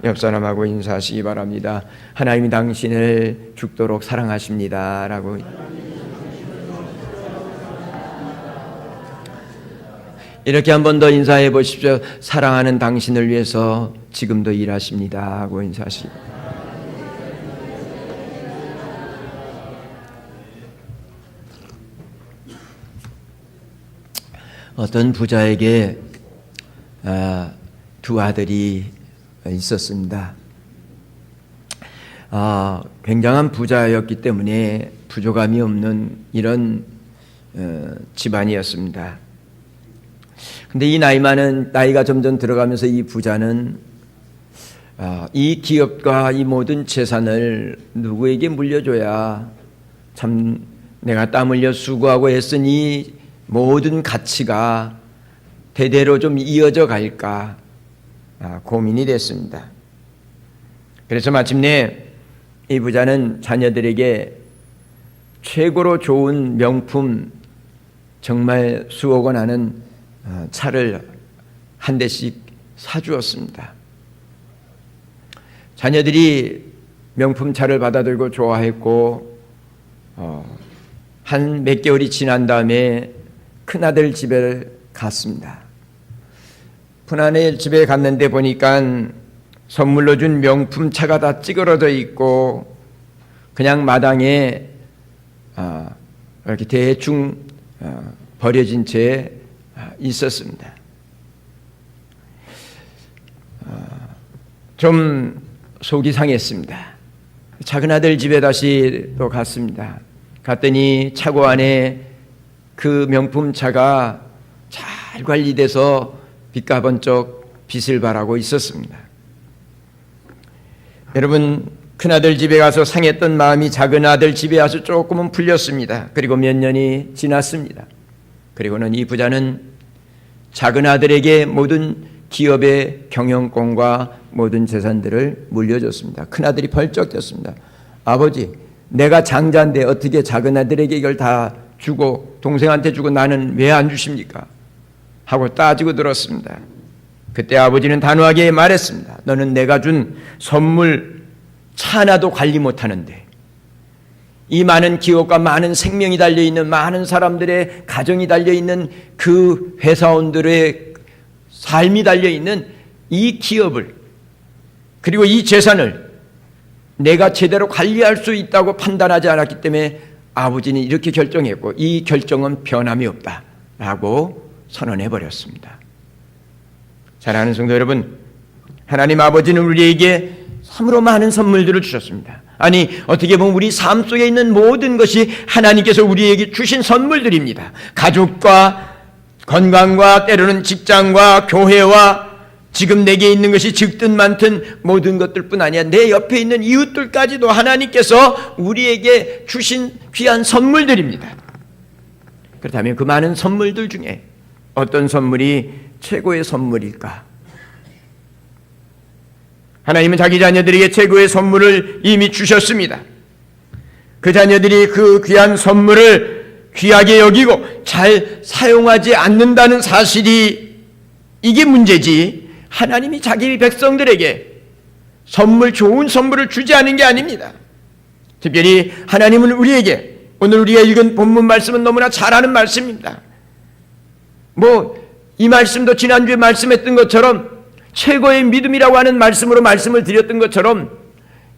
옆 사람하고 인사하시기 바랍니다. 하나님이 당신을 죽도록 사랑하십니다 라고. 이렇게 한 번 더 인사해 보십시오. 사랑하는 당신을 위해서 지금도 일하십니다 하고 인사하시기 바랍니다. 어떤 부자에게 두 아들이 있었습니다. 굉장한 부자였기 때문에 부족함이 없는 이런 집안이었습니다. 근데 이 나이가 점점 들어가면서 이 부자는 이 기업과 이 모든 재산을 누구에게 물려줘야 참 내가 땀 흘려 수고하고 애쓴 이 모든 가치가 대대로 좀 이어져 갈까 고민이 됐습니다. 그래서 마침내 이 부자는 자녀들에게 최고로 좋은 명품, 정말 수억 원 하는 차를 한 대씩 사주었습니다. 자녀들이 명품 차를 받아들고 좋아했고 한 몇 개월이 지난 다음에 큰아들 집에 갔습니다. 큰아들 집에 갔는데 보니까 선물로 준 명품 차가 다 찌그러져 있고 그냥 마당에 이렇게 대충 버려진 채 있었습니다. 좀 속이 상했습니다. 작은아들 집에 다시 또 갔습니다. 갔더니 차고 안에 그 명품 차가 잘 관리돼서 빛과 번쩍 빛을 발하고 있었습니다. 여러분, 큰아들 집에 가서 상했던 마음이 작은아들 집에 와서 조금은 풀렸습니다. 그리고 몇 년이 지났습니다. 그리고는 이 부자는 작은아들에게 모든 기업의 경영권과 모든 재산들을 물려줬습니다. 큰아들이 벌쩍 뛰었습니다. 아버지, 내가 장자인데 어떻게 작은아들에게 이걸 다 주고 동생한테 주고 나는 왜 안 주십니까? 하고 따지고 들었습니다. 그때 아버지는 단호하게 말했습니다. 너는 내가 준 선물 차 하나도 관리 못하는데 이 많은 기업과 많은 생명이 달려있는 많은 사람들의 가정이 달려있는 그 회사원들의 삶이 달려있는 이 기업을 그리고 이 재산을 내가 제대로 관리할 수 있다고 판단하지 않았기 때문에 아버지는 이렇게 결정했고 이 결정은 변함이 없다라고 선언해 버렸습니다. 사랑하는 성도 여러분, 하나님 아버지는 우리에게 참으로 많은 선물들을 주셨습니다. 아니, 어떻게 보면 우리 삶 속에 있는 모든 것이 하나님께서 우리에게 주신 선물들입니다. 가족과 건강과 때로는 직장과 교회와 지금 내게 있는 것이 적든 많든 모든 것들뿐 아니라 내 옆에 있는 이웃들까지도 하나님께서 우리에게 주신 귀한 선물들입니다. 그렇다면 그 많은 선물들 중에 어떤 선물이 최고의 선물일까? 하나님은 자기 자녀들에게 최고의 선물을 이미 주셨습니다. 그 자녀들이 그 귀한 선물을 귀하게 여기고 잘 사용하지 않는다는 사실이 이게 문제지, 하나님이 자기 백성들에게 좋은 선물을 주지 않은 게 아닙니다. 특별히 하나님은 우리에게, 오늘 우리가 읽은 본문 말씀은 너무나 잘 아는 말씀입니다. 이 말씀도 지난주에 말씀했던 것처럼 최고의 믿음이라고 하는 말씀으로 말씀을 드렸던 것처럼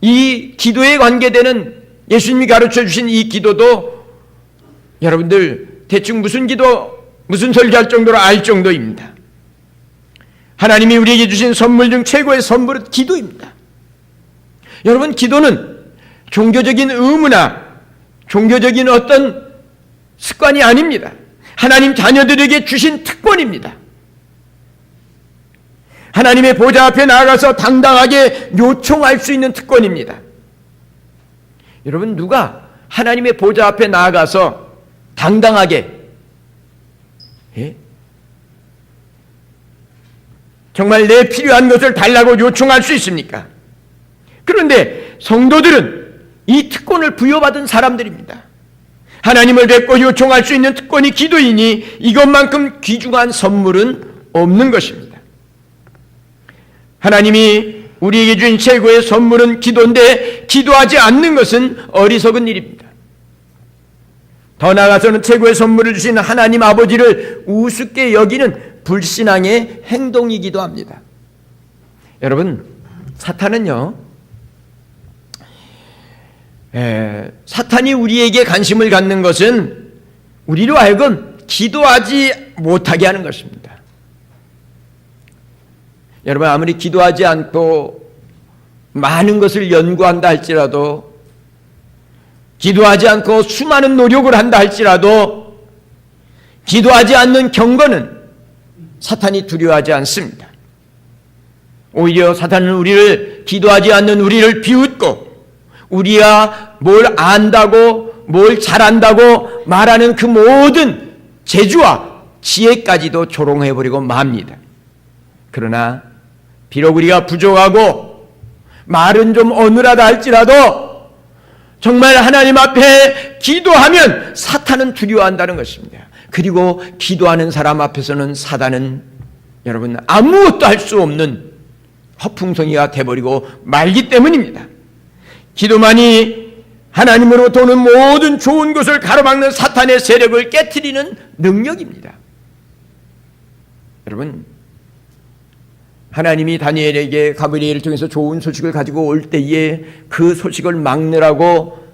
이 기도에 관계되는 예수님이 가르쳐 주신 이 기도도 여러분들 대충 무슨 설교할 정도로 알 정도입니다. 하나님이 우리에게 주신 선물 중 최고의 선물은 기도입니다. 여러분, 기도는 종교적인 의무나 종교적인 어떤 습관이 아닙니다. 하나님 자녀들에게 주신 특권입니다. 하나님의 보좌 앞에 나아가서 당당하게 요청할 수 있는 특권입니다. 여러분, 누가 하나님의 보좌 앞에 나아가서 당당하게 정말 내 필요한 것을 달라고 요청할 수 있습니까? 그런데 성도들은 이 특권을 부여받은 사람들입니다. 하나님을 뵙고 요청할 수 있는 특권이 기도이니 이것만큼 귀중한 선물은 없는 것입니다. 하나님이 우리에게 준 최고의 선물은 기도인데 기도하지 않는 것은 어리석은 일입니다. 더 나아가서는 최고의 선물을 주신 하나님 아버지를 우습게 여기는 불신앙의 행동이기도 합니다. 여러분, 사탄은요, 사탄이 우리에게 관심을 갖는 것은 우리로 하여금 기도하지 못하게 하는 것입니다. 여러분, 아무리 기도하지 않고 많은 것을 연구한다 할지라도, 기도하지 않고 수많은 노력을 한다 할지라도, 기도하지 않는 경건은 사탄이 두려워하지 않습니다. 오히려 사탄은 우리를, 기도하지 않는 우리를 비웃고, 우리가 뭘 안다고, 뭘 잘한다고 말하는 그 모든 재주와 지혜까지도 조롱해버리고 맙니다. 그러나 비록 우리가 부족하고 말은 좀 어눌하다 할지라도 정말 하나님 앞에 기도하면 사탄은 두려워한다는 것입니다. 그리고 기도하는 사람 앞에서는 사단은 여러분 아무것도 할 수 없는 허풍성이가 돼버리고 말기 때문입니다. 기도만이 하나님으로부터 오는 모든 좋은 것을 가로막는 사탄의 세력을 깨트리는 능력입니다. 여러분, 하나님이 다니엘에게 가브리엘을 통해서 좋은 소식을 가지고 올 때에 그 소식을 막느라고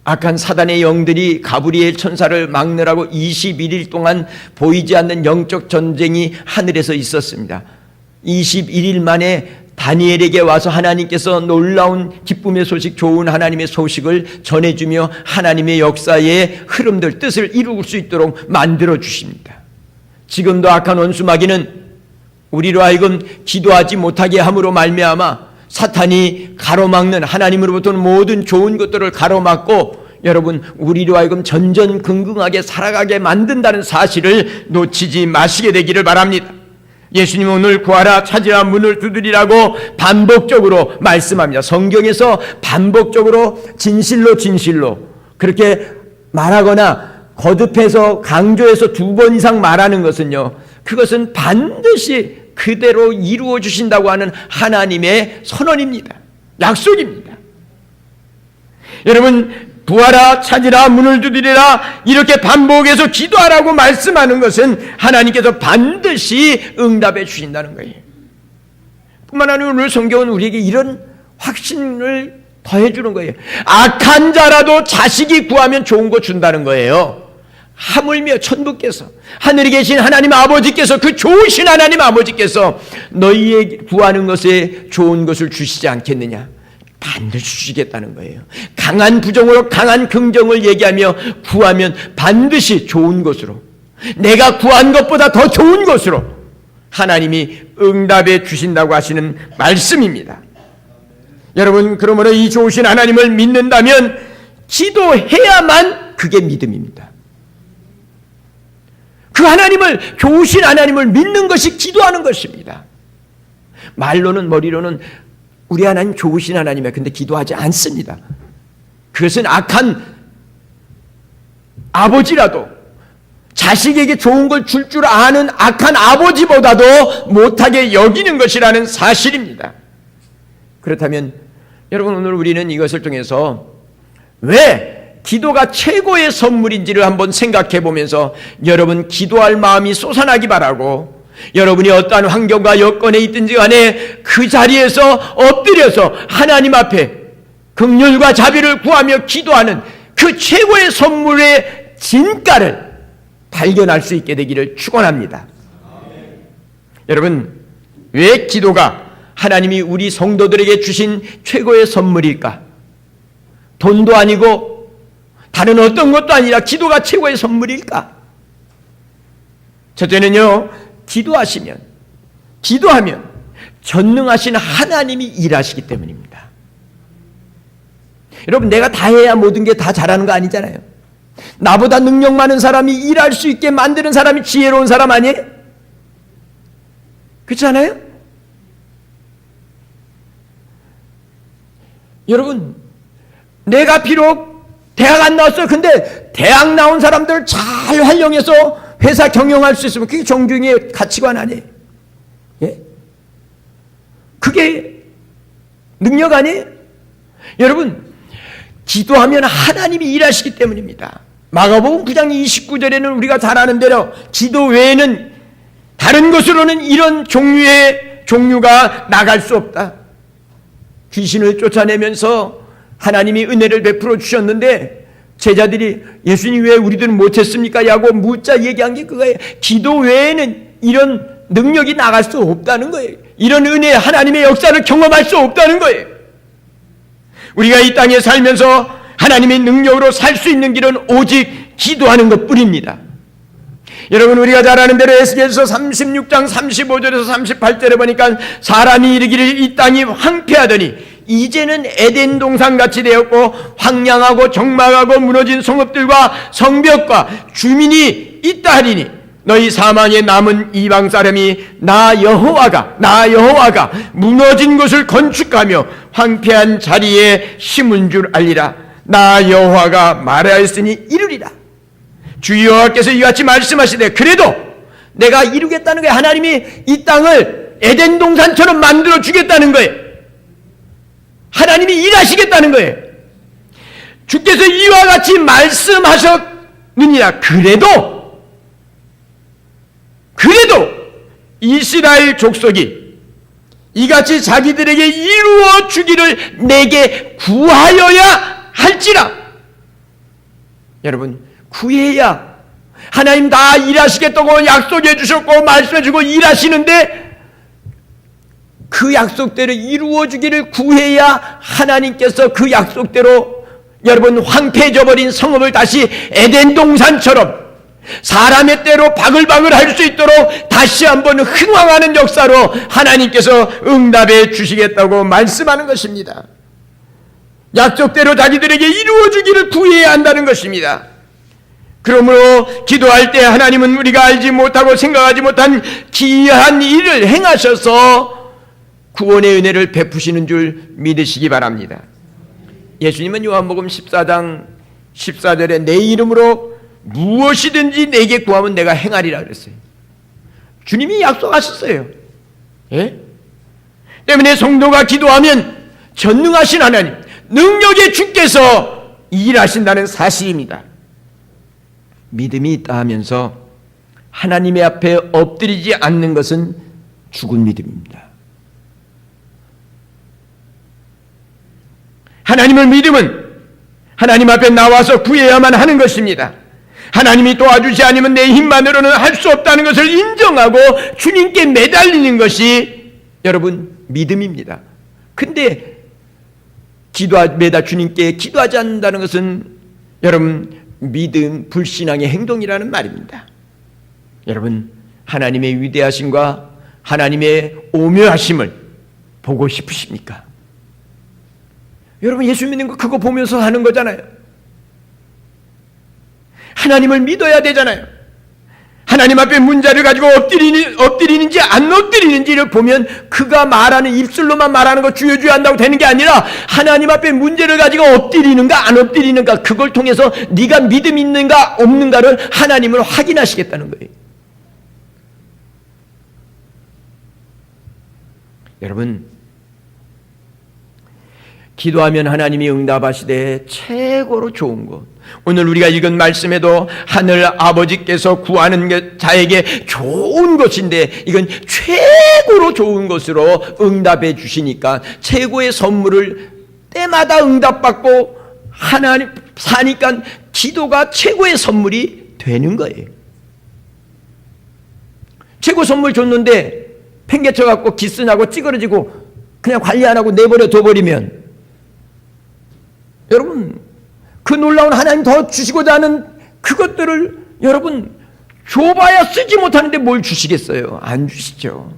악한 사단의 영들이 가브리엘 천사를 막느라고 21일 동안 보이지 않는 영적 전쟁이 하늘에서 있었습니다. 21일 만에 다니엘에게 와서 하나님께서 놀라운 기쁨의 소식, 좋은 하나님의 소식을 전해주며 하나님의 역사의 흐름들, 뜻을 이룰 수 있도록 만들어 주십니다. 지금도 악한 원수 마귀는 우리로 하여금 기도하지 못하게 함으로 말미암아 사탄이 가로막는 하나님으로부터는 모든 좋은 것들을 가로막고 여러분 우리로 하여금 전전긍긍하게 살아가게 만든다는 사실을 놓치지 마시게 되기를 바랍니다. 예수님은 오늘 구하라, 찾으라, 문을 두드리라고 반복적으로 말씀합니다. 성경에서 반복적으로 진실로 그렇게 말하거나 거듭해서 강조해서 2번 이상 말하는 것은요, 그것은 반드시 그대로 이루어 주신다고 하는 하나님의 선언입니다. 약속입니다. 여러분, 구하라, 찾으라, 문을 두드리라 이렇게 반복해서 기도하라고 말씀하는 것은 하나님께서 반드시 응답해 주신다는 거예요. 뿐만 아니라 오늘 성경은 우리에게 이런 확신을 더해 주는 거예요. 악한 자라도 자식이 구하면 좋은 거 준다는 거예요. 하물며 천부께서, 하늘에 계신 하나님 아버지께서, 그 좋으신 하나님 아버지께서 너희에게 구하는 것에 좋은 것을 주시지 않겠느냐? 반드시 주시겠다는 거예요. 강한 부정으로 강한 긍정을 얘기하며 구하면 반드시 좋은 것으로, 내가 구한 것보다 더 좋은 것으로 하나님이 응답해 주신다고 하시는 말씀입니다. 여러분, 그러므로 이 좋으신 하나님을 믿는다면 기도해야만 그게 믿음입니다. 그 하나님을, 좋으신 하나님을 믿는 것이 기도하는 것입니다. 말로는, 머리로는 우리 하나님 좋으신 하나님이야. 근데 기도하지 않습니다. 그것은 악한 아버지라도, 자식에게 좋은 걸 줄 줄 아는 악한 아버지보다도 못하게 여기는 것이라는 사실입니다. 그렇다면 여러분, 오늘 우리는 이것을 통해서 왜 기도가 최고의 선물인지를 한번 생각해 보면서 여러분 기도할 마음이 솟아나기 바라고, 여러분이 어떠한 환경과 여건에 있든지 간에 그 자리에서 엎드려서 하나님 앞에 긍휼과 자비를 구하며 기도하는 그 최고의 선물의 진가를 발견할 수 있게 되기를 축원합니다. 여러분, 왜 기도가 하나님이 우리 성도들에게 주신 최고의 선물일까? 돈도 아니고 다른 어떤 것도 아니라 기도가 최고의 선물일까? 첫째는요, 기도하면 전능하신 하나님이 일하시기 때문입니다. 여러분, 내가 다 해야 모든 게 다 잘하는 거 아니잖아요. 나보다 능력 많은 사람이 일할 수 있게 만드는 사람이 지혜로운 사람 아니에요? 그렇지 않아요? 여러분, 내가 비록 대학 안 나왔어요. 근데 대학 나온 사람들 잘 활용해서 회사 경영할 수 있으면 그게 존경의 가치관 아니에요? 예? 그게 능력 아니에요? 여러분, 기도하면 하나님이 일하시기 때문입니다. 마가복음 9장 29절에는 우리가 잘 아는 대로 기도 외에는 다른 것으로는 이런 종류가 나갈 수 없다. 귀신을 쫓아내면서 하나님이 은혜를 베풀어 주셨는데 제자들이 예수님 왜 우리들은 못했습니까? 라고 묻자 얘기한 게 그거예요. 기도 외에는 이런 능력이 나갈 수 없다는 거예요. 이런 은혜, 하나님의 역사를 경험할 수 없다는 거예요. 우리가 이 땅에 살면서 하나님의 능력으로 살 수 있는 길은 오직 기도하는 것뿐입니다. 여러분, 우리가 잘 아는 대로 에스겔서 36장 35절에서 38절에 보니까 사람이 이르기를 이 땅이 황폐하더니 이제는 에덴 동산같이 되었고 황량하고 적막하고 무너진 성읍들과 성벽과 주민이 있다 하리니 너희 사망에 남은 이방 사람이 나 여호와가 무너진 곳을 건축하며 황폐한 자리에 심은 줄 알리라. 나 여호와가 말하였으니 이루리라. 주 여호와께서 이같이 말씀하시되 그래도 내가 이루겠다는 거예요. 하나님이 이 땅을 에덴 동산처럼 만들어 주겠다는 거예요. 하나님이 일하시겠다는 거예요. 주께서 이와 같이 말씀하셨느니라. 그래도 이스라엘 족속이 이같이 자기들에게 이루어 주기를 내게 구하여야 할지라. 여러분, 구해야 하나님 다 일하시겠다고 약속해 주셨고 말씀해 주고 일하시는데 그 약속대로 이루어 주기를 구해야 하나님께서 그 약속대로 여러분 황폐해져 버린 성읍을 다시 에덴 동산처럼 사람의 때로 바글바글 할 수 있도록 다시 한번 흥왕하는 역사로 하나님께서 응답해 주시겠다고 말씀하는 것입니다. 약속대로 자기들에게 이루어 주기를 구해야 한다는 것입니다. 그러므로 기도할 때 하나님은 우리가 알지 못하고 생각하지 못한 기이한 일을 행하셔서 구원의 은혜를 베푸시는 줄 믿으시기 바랍니다. 예수님은 요한복음 14장 14절에 내 이름으로 무엇이든지 내게 구하면 내가 행하리라 그랬어요. 주님이 약속하셨어요. 예? 때문에 성도가 기도하면 전능하신 하나님, 능력의 주께서 일하신다는 사실입니다. 믿음이 있다 하면서 하나님의 앞에 엎드리지 않는 것은 죽은 믿음입니다. 하나님을 믿으면 하나님 앞에 나와서 구해야만 하는 것입니다. 하나님이 도와주지 않으면 내 힘만으로는 할 수 없다는 것을 인정하고 주님께 매달리는 것이 여러분 믿음입니다. 근데 주님께 기도하지 않는다는 것은 여러분 믿음 불신앙의 행동이라는 말입니다. 여러분 하나님의 위대하심과 하나님의 오묘하심을 보고 싶으십니까? 여러분 예수 믿는 거 그거 보면서 하는 거잖아요. 하나님을 믿어야 되잖아요. 하나님 앞에 문제를 가지고 엎드리는지 안 엎드리는지를 보면 그가 말하는 입술로만 말하는 거 주여 한다고 되는 게 아니라 하나님 앞에 문제를 가지고 엎드리는가 안 엎드리는가 그걸 통해서 네가 믿음 있는가 없는가를 하나님을 확인하시겠다는 거예요. 여러분 기도하면 하나님이 응답하시되 최고로 좋은 것, 오늘 우리가 읽은 말씀에도 하늘 아버지께서 구하는 자에게 좋은 것인데 이건 최고로 좋은 것으로 응답해 주시니까 최고의 선물을 때마다 응답받고 하나님 사니까 기도가 최고의 선물이 되는 거예요. 최고 선물 줬는데 팽개쳐갖고 기스나고 찌그러지고 그냥 관리 안 하고 내버려 둬버리면 여러분 그 놀라운 하나님 더 주시고자 하는 그것들을 여러분 줘봐야 쓰지 못하는데 뭘 주시겠어요? 안 주시죠.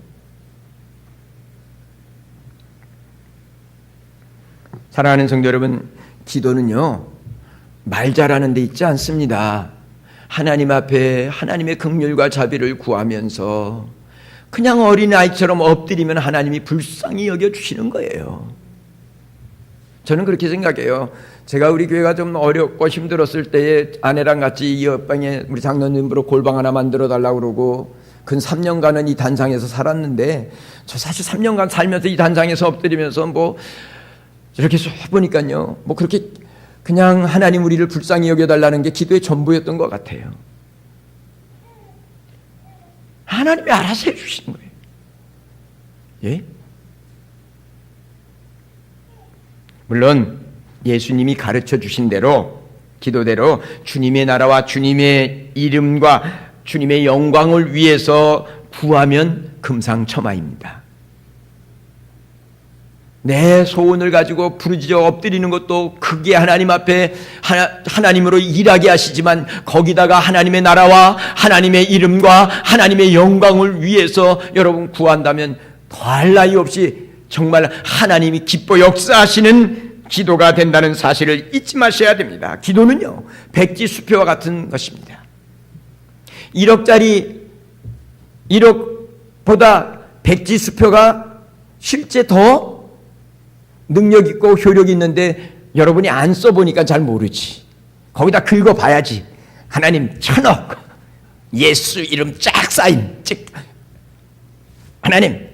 사랑하는 성도 여러분, 기도는요 말 잘하는 데 있지 않습니다. 하나님 앞에 하나님의 긍휼과 자비를 구하면서 그냥 어린아이처럼 엎드리면 하나님이 불쌍히 여겨주시는 거예요. 저는 그렇게 생각해요. 제가 우리 교회가 좀 어렵고 힘들었을 때에 아내랑 같이 이 옆방에 우리 장로님으로 골방 하나 만들어 달라고 그러고 근 3년간은 이 단상에서 살았는데 저 사실 3년간 살면서 이 단상에서 엎드리면서 뭐 이렇게 해보니까요, 뭐 그렇게 그냥 하나님 우리를 불쌍히 여겨달라는 게 기도의 전부였던 것 같아요. 하나님이 알아서 해주시는 거예요. 예? 물론 예수님이 가르쳐 주신 대로, 기도대로 주님의 나라와 주님의 이름과 주님의 영광을 위해서 구하면 금상첨화입니다. 내 소원을 가지고 부르짖어 엎드리는 것도 크게 하나님 앞에 하나님으로 일하게 하시지만, 거기다가 하나님의 나라와 하나님의 이름과 하나님의 영광을 위해서 여러분 구한다면 더할 나위 없이 정말 하나님이 기뻐 역사하시는 기도가 된다는 사실을 잊지 마셔야 됩니다. 기도는요, 백지수표와 같은 것입니다. 1억보다 백지수표가 실제 더 능력 있고 효력이 있는데 여러분이 안 써보니까 잘 모르지. 거기다 긁어봐야지. 하나님 1000억, 예수 이름 쫙 쌓인, 하나님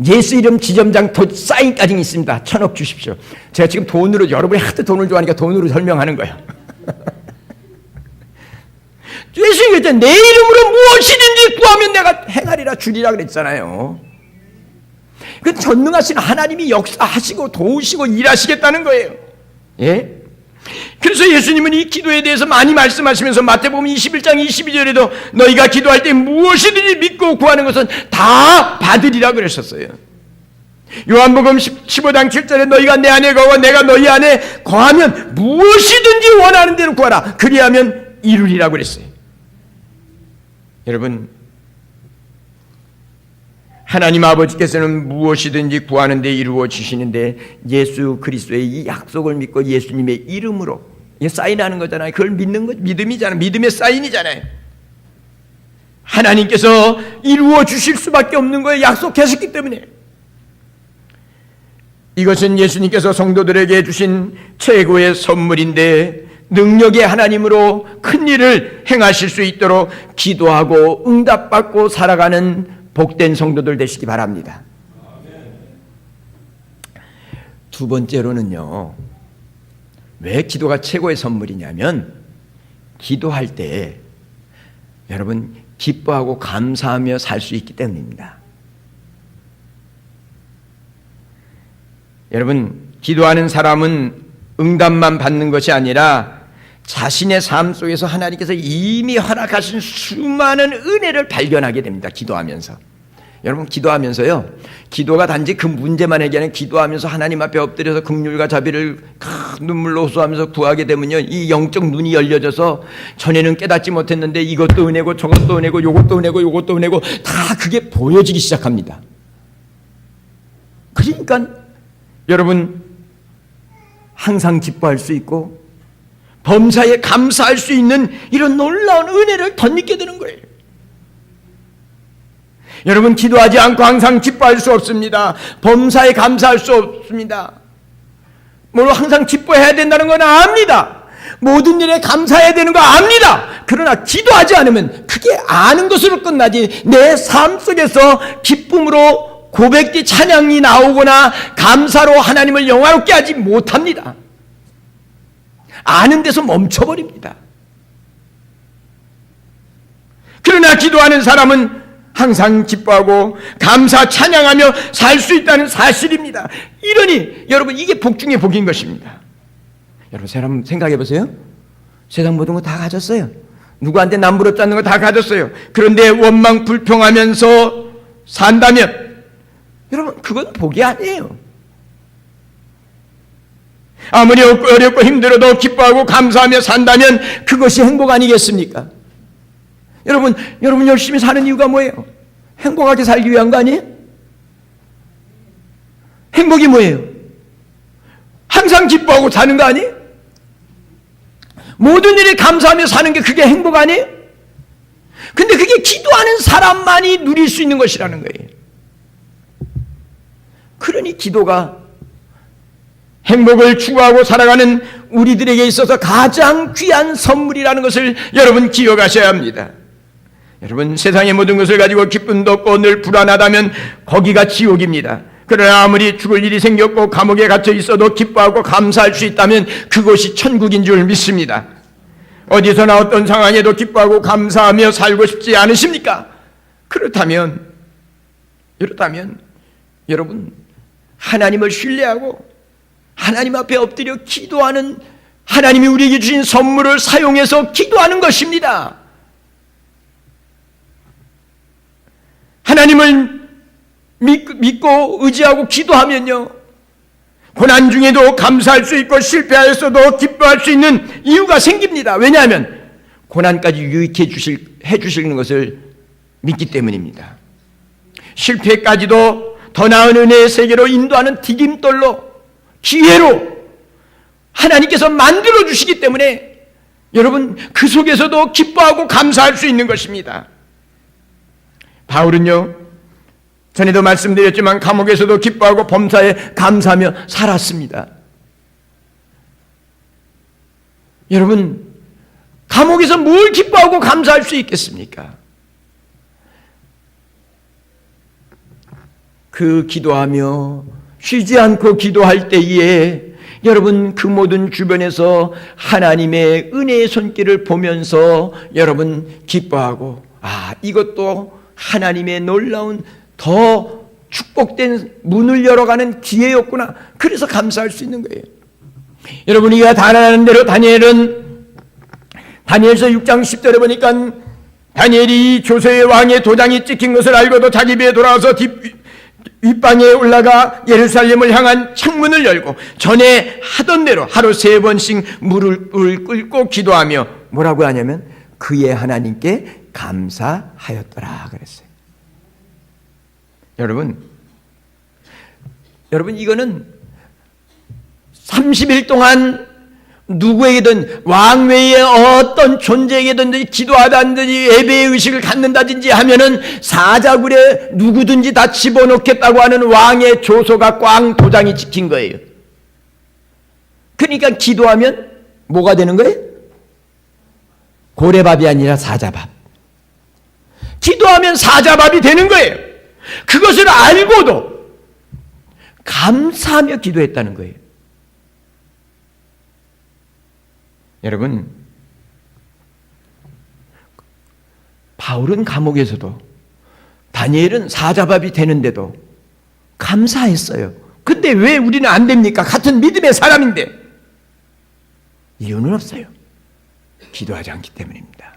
예수 이름 지점장 사인까지 있습니다. 1000억 주십시오. 제가 지금 돈으로, 여러분이 하도 돈을 좋아하니까 돈으로 설명하는 거예요. 예수님이 그랬잖아요. 내 이름으로 무엇이든지 구하면 내가 행하리라 주리라 그랬잖아요. 그 전능하신 하나님이 역사하시고 도우시고 일하시겠다는 거예요. 예? 그래서 예수님은 이 기도에 대해서 많이 말씀하시면서 마태복음 21장 22절에도 너희가 기도할 때 무엇이든지 믿고 구하는 것은 다 받으리라 그러셨어요. 요한복음 15장 7절에 너희가 내 안에 거하고 내가 너희 안에 거하면 무엇이든지 원하는 대로 구하라. 그리하면 이루리라 그랬어요. 여러분, 하나님 아버지께서는 무엇이든지 구하는 데 이루어 주시는데, 예수 그리스도의 이 약속을 믿고 예수님의 이름으로 사인하는 거잖아요. 그걸 믿는 거 믿음이잖아요. 믿음의 사인이잖아요. 하나님께서 이루어 주실 수밖에 없는 거예요. 약속하셨기 때문에. 이것은 예수님께서 성도들에게 주신 최고의 선물인데, 능력의 하나님으로 큰 일을 행하실 수 있도록 기도하고 응답받고 살아가는 복된 성도들 되시기 바랍니다. 두 번째로는요, 왜 기도가 최고의 선물이냐면, 기도할 때 여러분 기뻐하고 감사하며 살 수 있기 때문입니다. 여러분, 기도하는 사람은 응답만 받는 것이 아니라 자신의 삶 속에서 하나님께서 이미 허락하신 수많은 은혜를 발견하게 됩니다. 기도하면서. 여러분, 기도하면서요, 기도가 단지 그 문제만 해결하는, 기도하면서 하나님 앞에 엎드려서 긍휼과 자비를 눈물로 호소하면서 구하게 되면요, 이 영적 눈이 열려져서 전에는 깨닫지 못했는데 이것도 은혜고 저것도 은혜고 요것도 은혜고 요것도 은혜고 다 그게 보여지기 시작합니다. 그러니까 여러분, 항상 기뻐할 수 있고 범사에 감사할 수 있는 이런 놀라운 은혜를 덧입게 되는 거예요. 여러분, 기도하지 않고 항상 기뻐할 수 없습니다. 범사에 감사할 수 없습니다. 물론 항상 기뻐해야 된다는 건 압니다. 모든 일에 감사해야 되는 거 압니다. 그러나 기도하지 않으면 그게 아는 것으로 끝나지, 내 삶 속에서 기쁨으로 고백이 찬양이 나오거나 감사로 하나님을 영화롭게 하지 못합니다. 아는 데서 멈춰버립니다. 그러나 기도하는 사람은 항상 기뻐하고 감사 찬양하며 살 수 있다는 사실입니다. 이러니 여러분, 이게 복 중에 복인 것입니다. 여러분, 사람 생각해 보세요. 세상 모든 거 다 가졌어요. 누구한테 남부럽지 않는 거 다 가졌어요. 그런데 원망 불평하면서 산다면 여러분, 그건 복이 아니에요. 아무리 어렵고 힘들어도 기뻐하고 감사하며 산다면 그것이 행복 아니겠습니까? 여러분 열심히 사는 이유가 뭐예요? 행복하게 살기 위한 거 아니에요? 행복이 뭐예요? 항상 기뻐하고 사는 거 아니에요? 모든 일에 감사하며 사는 게 그게 행복 아니에요? 근데 그게 기도하는 사람만이 누릴 수 있는 것이라는 거예요. 그러니 기도가 행복을 추구하고 살아가는 우리들에게 있어서 가장 귀한 선물이라는 것을 여러분 기억하셔야 합니다. 여러분, 세상의 모든 것을 가지고 기쁨도 없고 늘 불안하다면 거기가 지옥입니다. 그러나 아무리 죽을 일이 생겼고 감옥에 갇혀 있어도 기뻐하고 감사할 수 있다면 그것이 천국인 줄 믿습니다. 어디서나 어떤 상황에도 기뻐하고 감사하며 살고 싶지 않으십니까? 그렇다면 여러분, 하나님을 신뢰하고 하나님 앞에 엎드려 기도하는, 하나님이 우리에게 주신 선물을 사용해서 기도하는 것입니다. 하나님을 믿고 의지하고 기도하면요, 고난 중에도 감사할 수 있고 실패하였어도 기뻐할 수 있는 이유가 생깁니다. 왜냐하면 고난까지 유익해 주시는 것을 믿기 때문입니다. 실패까지도 더 나은 은혜의 세계로 인도하는 디딤돌로, 기회로 하나님께서 만들어 주시기 때문에 여러분, 그 속에서도 기뻐하고 감사할 수 있는 것입니다. 바울은요, 전에도 말씀드렸지만 감옥에서도 기뻐하고 범사에 감사하며 살았습니다. 여러분, 감옥에서 뭘 기뻐하고 감사할 수 있겠습니까? 그 기도하며 쉬지 않고 기도할 때에 여러분, 그 모든 주변에서 하나님의 은혜의 손길을 보면서 여러분 기뻐하고, 이것도 하나님의 놀라운 더 축복된 문을 열어가는 기회였구나. 그래서 감사할 수 있는 거예요. 여러분, 우리가 다 아는 대로 다니엘서 6장 10절에 보니까 다니엘이 조세의 왕의 도장이 찍힌 것을 알고도 자기 배에 돌아와서 윗방에 올라가 예루살렘을 향한 창문을 열고 전에 하던 대로 하루 3번씩 물을 끓고 기도하며 뭐라고 하냐면 그의 하나님께 감사하였더라 그랬어요. 여러분, 이거는 30일 동안 누구에게든 왕 외에 어떤 존재에게든지 기도하다든지 예배의 의식을 갖는다든지 하면은 사자굴에 누구든지 다 집어넣겠다고 하는 왕의 조서가 꽝 도장이 찍힌 거예요. 그러니까 기도하면 뭐가 되는 거예요? 고래밥이 아니라 사자밥. 기도하면 사자밥이 되는 거예요. 그것을 알고도 감사하며 기도했다는 거예요. 여러분, 바울은 감옥에서도, 다니엘은 사자밥이 되는데도 감사했어요. 근데 왜 우리는 안 됩니까? 같은 믿음의 사람인데. 이유는 없어요. 기도하지 않기 때문입니다.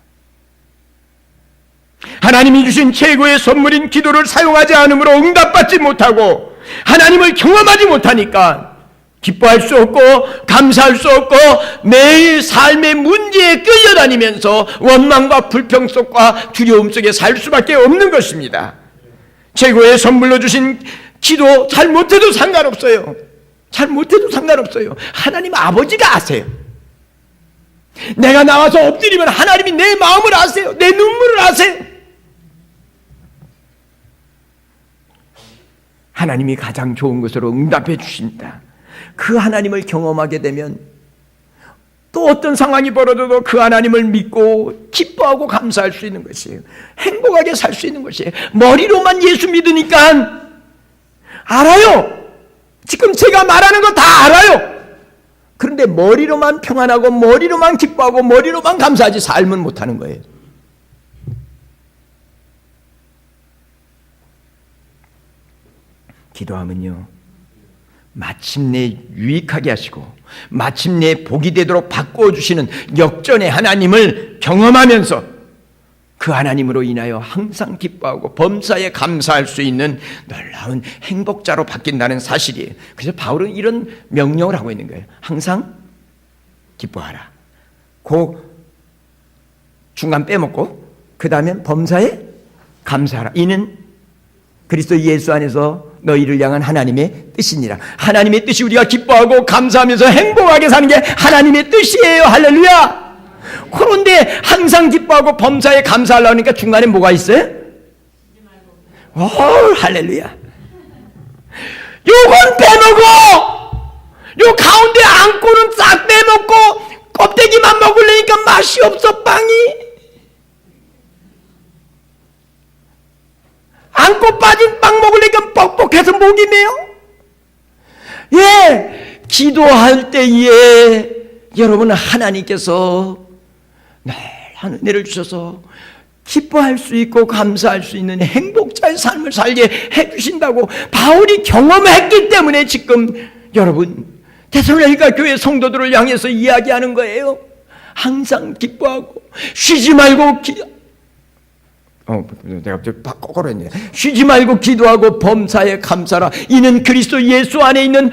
하나님이 주신 최고의 선물인 기도를 사용하지 않으므로 응답받지 못하고 하나님을 경험하지 못하니까 기뻐할 수 없고 감사할 수 없고 매일 삶의 문제에 끌려다니면서 원망과 불평 속과 두려움 속에 살 수밖에 없는 것입니다. 최고의 선물로 주신 기도 잘 못해도 상관없어요. 잘 못해도 상관없어요. 하나님 아버지가 아세요. 내가 나와서 엎드리면 하나님이 내 마음을 아세요. 내 눈물을 아세요. 하나님이 가장 좋은 것으로 응답해 주십니다. 그 하나님을 경험하게 되면 또 어떤 상황이 벌어져도 그 하나님을 믿고 기뻐하고 감사할 수 있는 것이에요. 행복하게 살 수 있는 것이에요. 머리로만 예수 믿으니까 알아요. 지금 제가 말하는 거 다 알아요. 그런데 머리로만 평안하고 머리로만 기뻐하고 머리로만 감사하지 삶은 못하는 거예요. 기도하면요, 마침내 유익하게 하시고 마침내 복이 되도록 바꾸어 주시는 역전의 하나님을 경험하면서 그 하나님으로 인하여 항상 기뻐하고 범사에 감사할 수 있는 놀라운 행복자로 바뀐다는 사실이에요. 그래서 바울은 이런 명령을 하고 있는 거예요. 항상 기뻐하라. 그 중간 빼먹고 그 다음에 범사에 감사하라. 이는 그리스도 예수 안에서 너희를 향한 하나님의 뜻이니라. 하나님의 뜻이 우리가 기뻐하고 감사하면서 행복하게 사는 게 하나님의 뜻이에요. 할렐루야. 그런데 항상 기뻐하고 범사에 감사하려니까 중간에 뭐가 있어요? 할렐루야. 요건 빼먹고 요 가운데 안고는 싹 빼먹고 껍데기만 먹으려니까 맛이 없어. 빵이 안고 빠진 빵 먹으려니까 뻑뻑해서 목이 메요? 예, 기도할 때에 여러분 하나님께서 늘 은혜를 주셔서 기뻐할 수 있고 감사할 수 있는 행복자의 삶을 살게 해주신다고 바울이 경험했기 때문에 지금 여러분 데살로니가 교회 성도들을 향해서 이야기하는 거예요. 항상 기뻐하고 쉬지 말고 내가 거꾸로 했네. 쉬지 말고 기도하고 범사에 감사라. 이는 그리스도 예수 안에 있는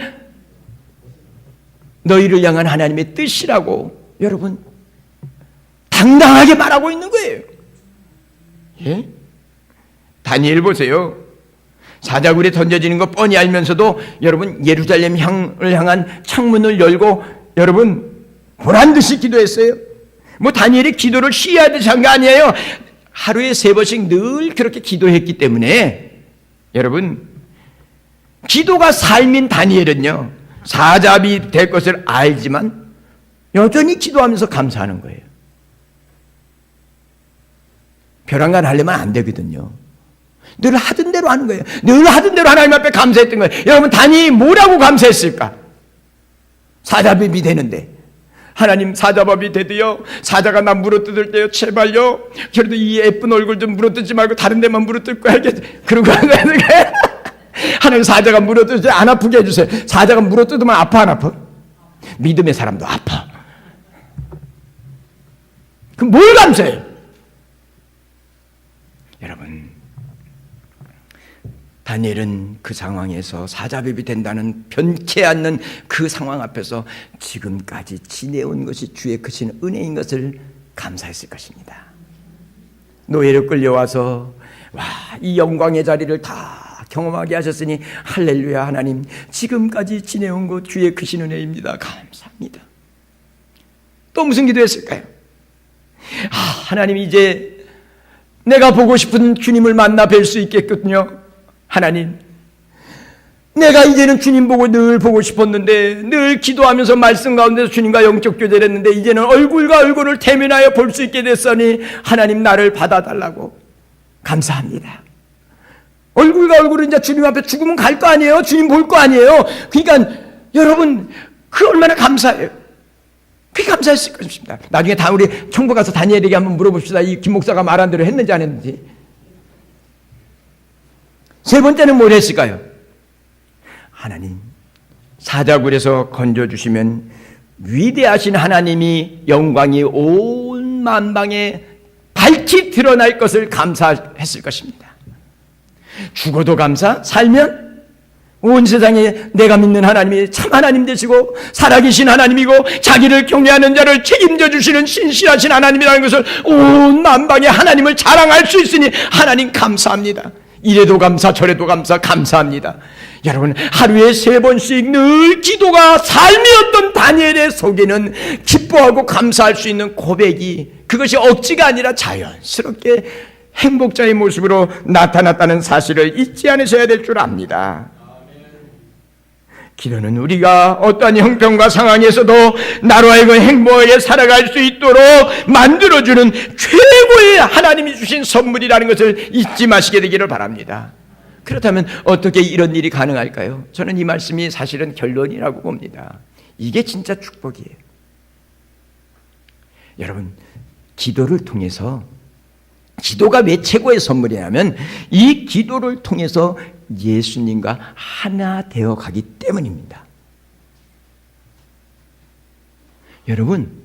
너희를 향한 하나님의 뜻이라고 여러분 당당하게 말하고 있는 거예요. 예? 다니엘 보세요. 사자굴에 던져지는 거 뻔히 알면서도 여러분 예루살렘 향을 향한 창문을 열고 여러분 보란듯이 기도했어요. 뭐 다니엘이 기도를 쉬어야듯이 한 게 아니에요. 하루에 3번씩 늘 그렇게 기도했기 때문에 여러분 기도가 삶인 다니엘은요 사자비 될 것을 알지만 여전히 기도하면서 감사하는 거예요. 벼랑간 하려면 안 되거든요. 늘 하던 대로 하는 거예요. 늘 하던 대로 하나님 앞에 감사했던 거예요. 여러분 다니엘이 뭐라고 감사했을까? 사자밥이 되는데 하나님 사자밥이 되도요 사자가 나 물어뜯을 때요 제발요 그래도 이 예쁜 얼굴 좀 물어뜯지 말고 다른 데만 물어뜯고 해야겠지. 그러고 하는 거예요. 하나님 사자가 물어뜯지 안 아프게 해주세요. 사자가 물어뜯으면 아파 안 아파? 믿음의 사람도 아파. 그럼 뭘 감사해요? 여러분 다니엘은 그 상황에서 사자밥이 된다는 변치 않는 그 상황 앞에서 지금까지 지내온 것이 주의 크신 은혜인 것을 감사했을 것입니다. 노예로 끌려와서 이 영광의 자리를 다 경험하게 하셨으니 할렐루야. 하나님 지금까지 지내온 것 주의 크신 은혜입니다. 감사합니다. 또 무슨 기도했을까요? 하나님 이제 내가 보고 싶은 주님을 만나 뵐 수 있겠군요. 하나님 내가 이제는 주님 보고 늘 보고 싶었는데 늘 기도하면서 말씀 가운데서 주님과 영적 교제를 했는데 이제는 얼굴과 얼굴을 대면하여 볼 수 있게 됐으니 하나님 나를 받아달라고 감사합니다. 얼굴과 얼굴은 이제 주님 앞에 죽으면 갈 거 아니에요. 주님 볼 거 아니에요. 그러니까 여러분 그 얼마나 감사해요. 그게 감사했을 것입니다. 나중에 다 우리 총부 가서 다니엘에게 한번 물어봅시다. 이 김 목사가 말한 대로 했는지 안 했는지. 세 번째는 뭘 했을까요? 하나님 사자굴에서 건져주시면 위대하신 하나님이 영광이 온 만방에 밝히 드러날 것을 감사했을 것입니다. 죽어도 감사, 살면 온 세상에 내가 믿는 하나님이 참 하나님 되시고 살아계신 하나님이고 자기를 경외하는 자를 책임져 주시는 신실하신 하나님이라는 것을 온 만방에 하나님을 자랑할 수 있으니 하나님 감사합니다. 이래도 감사 저래도 감사 감사합니다. 여러분 하루에 3번씩 늘 기도가 삶이었던 다니엘의 속에는 기뻐하고 감사할 수 있는 고백이 그것이 억지가 아니라 자연스럽게 행복자의 모습으로 나타났다는 사실을 잊지 않으셔야 될 줄 압니다. 기도는 우리가 어떠한 형편과 상황에서도 나로 하여금 행복하게 살아갈 수 있도록 만들어주는 최고의 하나님이 주신 선물이라는 것을 잊지 마시게 되기를 바랍니다. 그렇다면 어떻게 이런 일이 가능할까요? 저는 이 말씀이 사실은 결론이라고 봅니다. 이게 진짜 축복이에요. 여러분 기도를 통해서 기도가 왜 최고의 선물이냐면 이 기도를 통해서 예수님과 하나 되어 가기 때문입니다. 여러분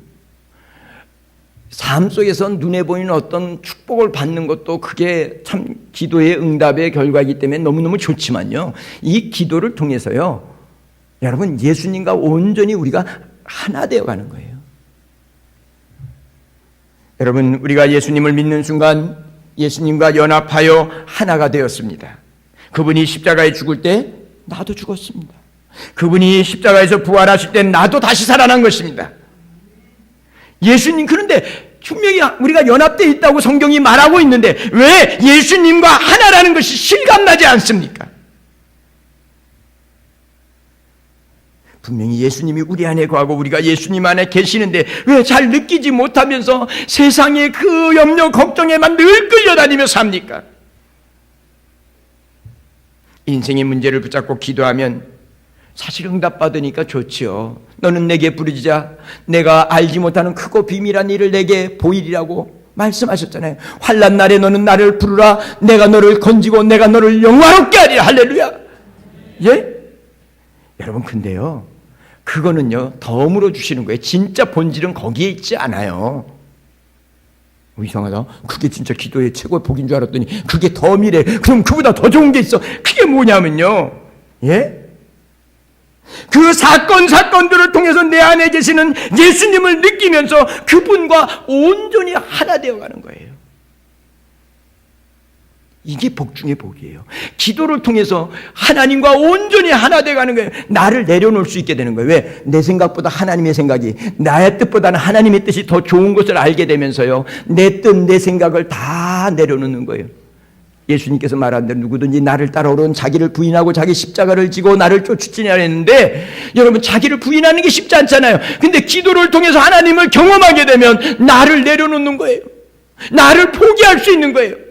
삶 속에서 눈에 보이는 어떤 축복을 받는 것도 그게 참 기도의 응답의 결과이기 때문에 너무너무 좋지만요 이 기도를 통해서요 여러분 예수님과 온전히 우리가 하나 되어 가는 거예요. 여러분 우리가 예수님을 믿는 순간 예수님과 연합하여 하나가 되었습니다. 그분이 십자가에 죽을 때 나도 죽었습니다. 그분이 십자가에서 부활하실 때 나도 다시 살아난 것입니다. 예수님 그런데 분명히 우리가 연합되어 있다고 성경이 말하고 있는데 왜 예수님과 하나라는 것이 실감나지 않습니까? 분명히 예수님이 우리 안에 거하고 우리가 예수님 안에 계시는데 왜 잘 느끼지 못하면서 세상의 그 염려 걱정에만 늘 끌려다니며 삽니까? 인생의 문제를 붙잡고 기도하면 사실 응답받으니까 좋지요. 너는 내게 부르짖자 내가 알지 못하는 크고 비밀한 일을 내게 보이리라고 말씀하셨잖아요. 환난 날에 너는 나를 부르라. 내가 너를 건지고 내가 너를 영화롭게 하리라. 할렐루야. 예? 여러분, 근데요, 그거는요 덤으로 주시는 거예요. 진짜 본질은 거기에 있지 않아요. 이상하다. 그게 진짜 기도의 최고의 복인 줄 알았더니 그게 덤이래. 그럼 그보다 더 좋은 게 있어. 그게 뭐냐면요, 예? 그 사건들을 통해서 내 안에 계시는 예수님을 느끼면서 그분과 온전히 하나 되어가는 거예요. 이게 복 중의 복이에요. 기도를 통해서 하나님과 온전히 하나 되어가는 거예요. 나를 내려놓을 수 있게 되는 거예요. 왜? 내 생각보다 하나님의 생각이, 나의 뜻보다는 하나님의 뜻이 더 좋은 것을 알게 되면서요, 내 뜻, 내 생각을 다 내려놓는 거예요. 예수님께서 말한 대로 누구든지 나를 따라오는 자기를 부인하고 자기 십자가를 지고 나를 쫓으시냐 했는데, 여러분, 자기를 부인하는 게 쉽지 않잖아요. 근데 기도를 통해서 하나님을 경험하게 되면 나를 내려놓는 거예요. 나를 포기할 수 있는 거예요.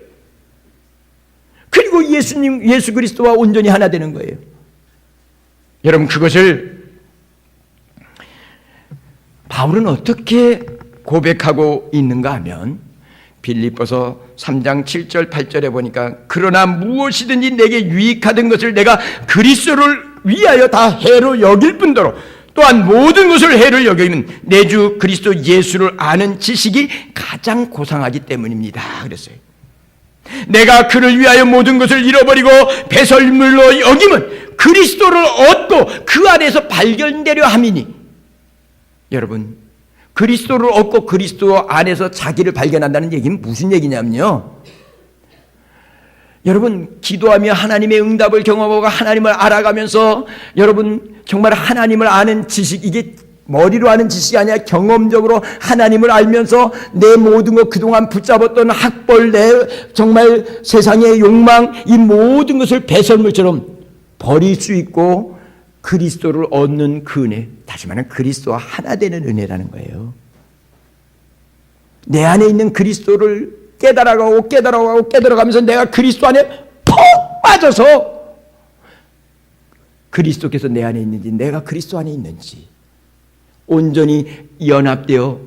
그리고 예수 그리스도와 온전히 하나 되는 거예요. 여러분, 그것을 바울은 어떻게 고백하고 있는가 하면 빌립보서 3장 7절 8절에 보니까 그러나 무엇이든지 내게 유익하던 것을 내가 그리스도를 위하여 다 해로 여길 뿐더러 또한 모든 것을 해로 여기는 내 주 그리스도 예수를 아는 지식이 가장 고상하기 때문입니다. 그랬어요. 내가 그를 위하여 모든 것을 잃어버리고 배설물로 여김은 그리스도를 얻고 그 안에서 발견되려 함이니. 여러분, 그리스도를 얻고 그리스도 안에서 자기를 발견한다는 얘기는 무슨 얘기냐면요, 여러분, 기도하며 하나님의 응답을 경험하고 하나님을 알아가면서 여러분 정말 하나님을 아는 지식, 이게 머리로 아는 지식이 아니라 경험적으로 하나님을 알면서 내 모든 것, 그동안 붙잡았던 학벌, 내 정말 세상의 욕망, 이 모든 것을 배설물처럼 버릴 수 있고 그리스도를 얻는 그 은혜, 다시 말하면 그리스도와 하나 되는 은혜라는 거예요. 내 안에 있는 그리스도를 깨달아가면서 내가 그리스도 안에 푹 빠져서 그리스도께서 내 안에 있는지 내가 그리스도 안에 있는지 온전히 연합되어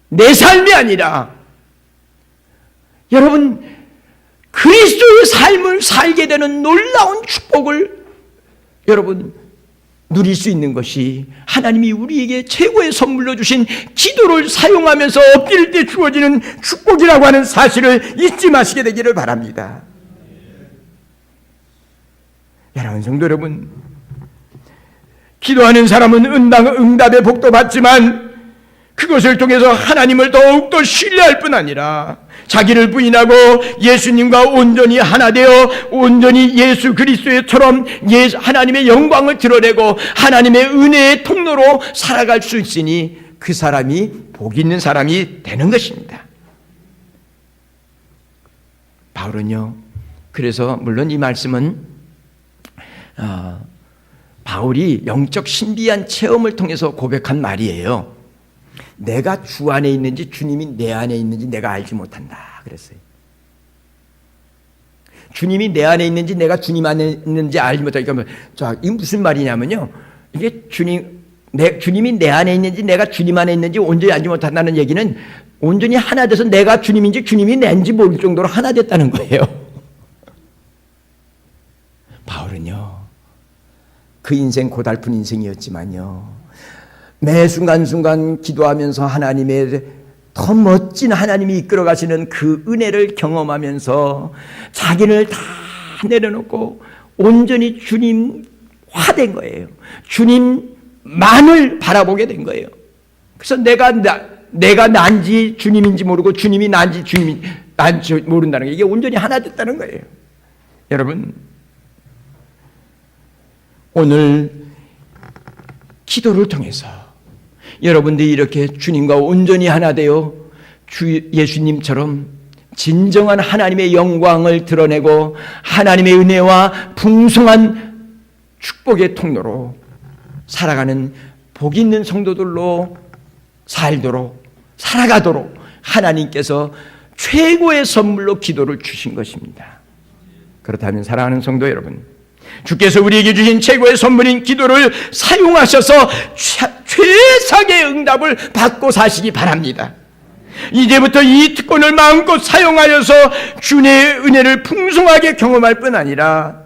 내 삶이 아니라 여러분 그리스도의 삶을 살게 되는 놀라운 축복을 여러분 누릴 수 있는 것이 하나님이 우리에게 최고의 선물로 주신 기도를 사용하면서 엎드릴 때 주어지는 축복이라고 하는 사실을 잊지 마시게 되기를 바랍니다. 여러분, 성도 여러분, 기도하는 사람은 응답의 복도 받지만 그것을 통해서 하나님을 더욱더 신뢰할 뿐 아니라 자기를 부인하고 예수님과 온전히 하나 되어 온전히 예수 그리스도처럼 하나님의 영광을 드러내고 하나님의 은혜의 통로로 살아갈 수 있으니 그 사람이 복 있는 사람이 되는 것입니다. 바울은요, 그래서 물론 이 말씀은 바울이 영적 신비한 체험을 통해서 고백한 말이에요. 내가 주 안에 있는지 주님이 내 안에 있는지 내가 알지 못한다 그랬어요. 주님이 내 안에 있는지 내가 주님 안에 있는지 알지 못하니까, 자, 이게 무슨 말이냐면요, 이게 주님이 내 안에 있는지 내가 주님 안에 있는지 온전히 알지 못한다는 얘기는 온전히 하나 돼서 내가 주님인지 주님이 내인지 모를 정도로 하나 됐다는 거예요. 바울은요, 그 인생 고달픈 인생이었지만요, 매 순간순간 기도하면서 하나님의 더 멋진 하나님이 이끌어 가시는 그 은혜를 경험하면서 자기를 다 내려놓고 온전히 주님화된 거예요. 주님만을 바라보게 된 거예요. 그래서 내가 난지 주님인지 모르고 주님이 난지 주님이 난지 모른다는 게 이게 온전히 하나 됐다는 거예요. 여러분, 오늘 기도를 통해서 여러분들이 이렇게 주님과 온전히 하나 되어 예수님처럼 진정한 하나님의 영광을 드러내고 하나님의 은혜와 풍성한 축복의 통로로 살아가는 복 있는 성도들로 살아가도록 하나님께서 최고의 선물로 기도를 주신 것입니다. 그렇다면 사랑하는 성도 여러분, 주께서 우리에게 주신 최고의 선물인 기도를 사용하셔서 최상의 응답을 받고 사시기 바랍니다. 이제부터 이 특권을 마음껏 사용하여서 주의 은혜를 풍성하게 경험할 뿐 아니라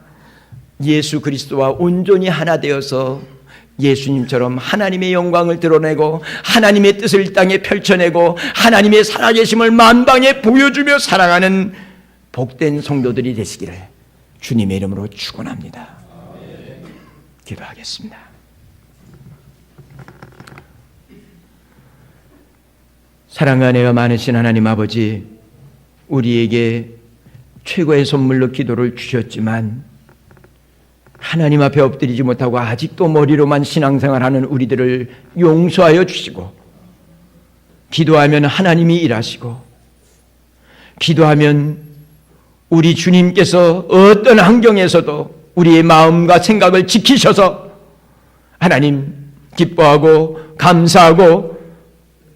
예수 그리스도와 온전히 하나 되어서 예수님처럼 하나님의 영광을 드러내고 하나님의 뜻을 이 땅에 펼쳐내고 하나님의 살아계심을 만방에 보여주며 살아가는 복된 성도들이 되시기를 주님의 이름으로 축원합니다. 기도하겠습니다. 사랑과 은혜가 많으신 하나님 아버지, 우리에게 최고의 선물로 기도를 주셨지만 하나님 앞에 엎드리지 못하고 아직도 머리로만 신앙생활하는 우리들을 용서하여 주시고, 기도하면 하나님이 일하시고, 기도하면 우리 주님께서 어떤 환경에서도 우리의 마음과 생각을 지키셔서 하나님 기뻐하고 감사하고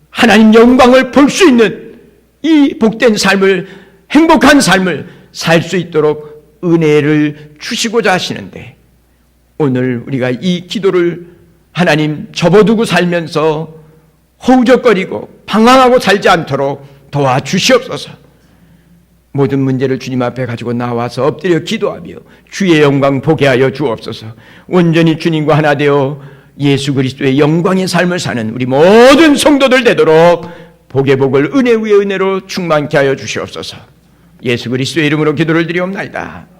하나님 영광을 볼 수 있는 이 복된 삶을, 행복한 삶을 살 수 있도록 은혜를 주시고자 하시는데, 오늘 우리가 이 기도를 하나님 접어두고 살면서 허우적거리고 방황하고 살지 않도록 도와주시옵소서. 모든 문제를 주님 앞에 가지고 나와서 엎드려 기도하며 주의 영광 보게 하여 주옵소서. 온전히 주님과 하나 되어 예수 그리스도의 영광의 삶을 사는 우리 모든 성도들 되도록 복의 복을 은혜 위에 은혜로 충만케 하여 주시옵소서. 예수 그리스도의 이름으로 기도를 드리옵나이다.